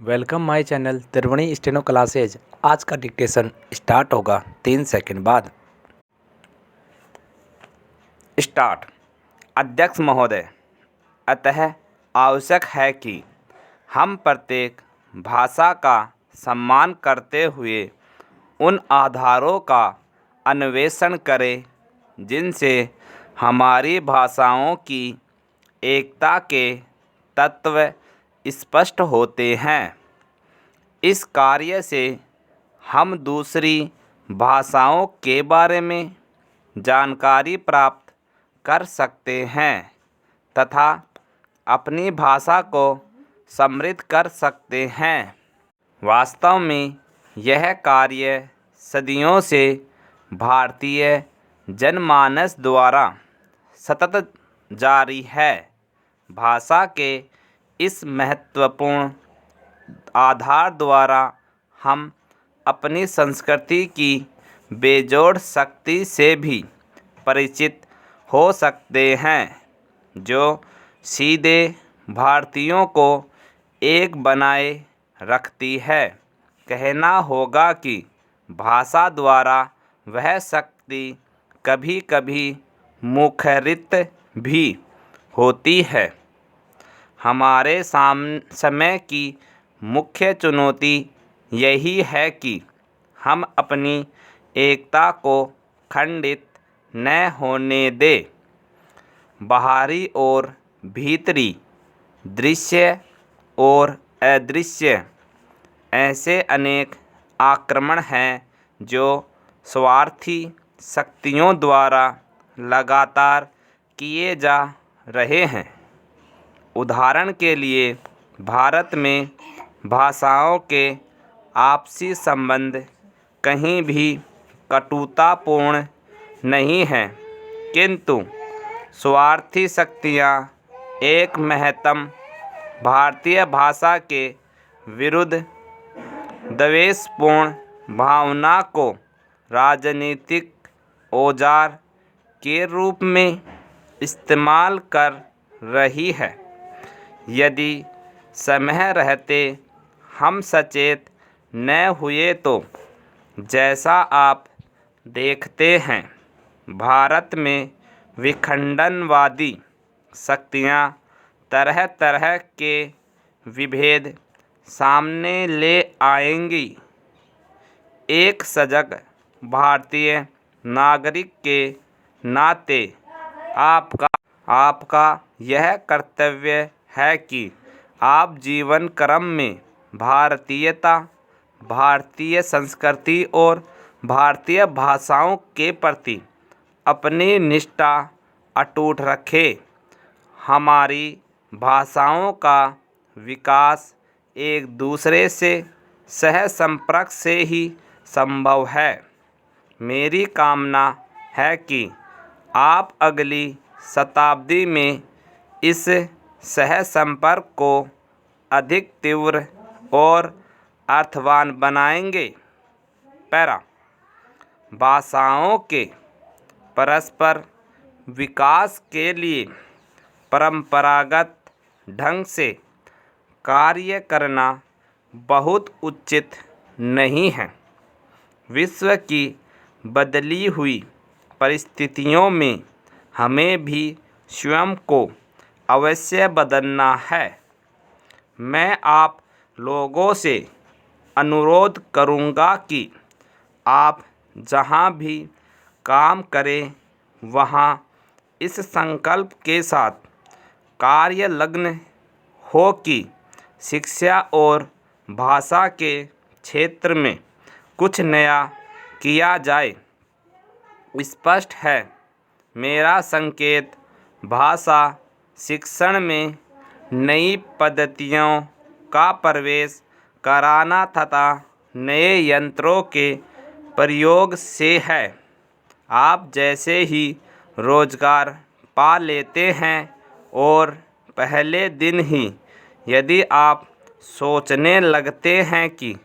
Welcome my channel Triveni steno classes. आज का dictation start होगा 3 सेकंड बाद। स्टार्ट। अध्यक्ष महोदय, अतः आवश्यक है कि हम प्रत्येक भाषा का सम्मान करते हुए उन आधारों का अन्वेषण करें जिनसे हमारी भाषाओं की एकता के तत्व स्पष्ट होते हैं। इस कार्य से हम दूसरी भाषाओं के बारे में जानकारी प्राप्त कर सकते हैं तथा अपनी भाषा को समृद्ध कर सकते हैं। वास्तव में यह कार्य सदियों से भारतीय जनमानस द्वारा सतत जारी है। भाषा के इस महत्वपूर्ण आधार द्वारा हम अपनी संस्कृति की बेजोड़ शक्ति से भी परिचित हो सकते हैं, जो सीधे भारतीयों को एक बनाए रखती है। कहना होगा कि भाषा द्वारा वह शक्ति कभी कभी मुखरित भी होती है। हमारे समय की मुख्य चुनौती यही है कि हम अपनी एकता को खंडित न होने दें। बाहरी और भीतरी, दृश्य और अदृश्य, ऐसे अनेक आक्रमण हैं जो स्वार्थी शक्तियों द्वारा लगातार किए जा रहे हैं। उदाहरण के लिए, भारत में भाषाओं के आपसी संबंध कहीं भी कटुतापूर्ण नहीं हैं, किंतु स्वार्थी शक्तियाँ एक महत्तम भारतीय भाषा के विरुद्ध द्वेषपूर्ण भावना को राजनीतिक औजार के रूप में इस्तेमाल कर रही है। यदि समय रहते हम सचेत न हुए तो, जैसा आप देखते हैं, भारत में विखंडनवादी शक्तियाँ तरह तरह के विभेद सामने ले आएंगी। एक सजग भारतीय नागरिक के नाते आपका यह कर्तव्य है कि आप जीवन क्रम में भारतीयता, भारतीय संस्कृति और भारतीय भाषाओं के प्रति अपनी निष्ठा अटूट रखें। हमारी भाषाओं का विकास एक दूसरे से सह संपर्क से ही संभव है। मेरी कामना है कि आप अगली शताब्दी में इस सह संपर्क को अधिक तीव्र और अर्थवान बनाएंगे। पैरा। भाषाओं के परस्पर विकास के लिए परंपरागत ढंग से कार्य करना बहुत उचित नहीं है। विश्व की बदली हुई परिस्थितियों में हमें भी स्वयं को अवश्य बदलना है। मैं आप लोगों से अनुरोध करूंगा कि आप जहां भी काम करें वहां इस संकल्प के साथ कार्यलग्न हो कि शिक्षा और भाषा के क्षेत्र में कुछ नया किया जाए। स्पष्ट है, मेरा संकेत भाषा शिक्षण में नई पद्धतियों का प्रवेश कराना तथा नए यंत्रों के प्रयोग से है। आप जैसे ही रोजगार पा लेते हैं और पहले दिन ही यदि आप सोचने लगते हैं कि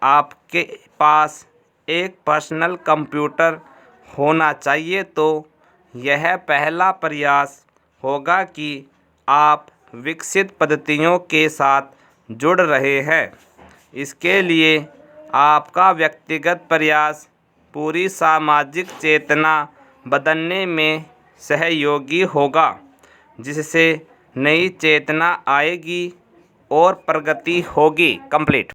आपके पास एक पर्सनल कंप्यूटर होना चाहिए, तो यह पहला प्रयास होगा कि आप विकसित पद्धतियों के साथ जुड़ रहे हैं। इसके लिए आपका व्यक्तिगत प्रयास पूरी सामाजिक चेतना बदलने में सहयोगी होगा, जिससे नई चेतना आएगी और प्रगति होगी। कंप्लीट।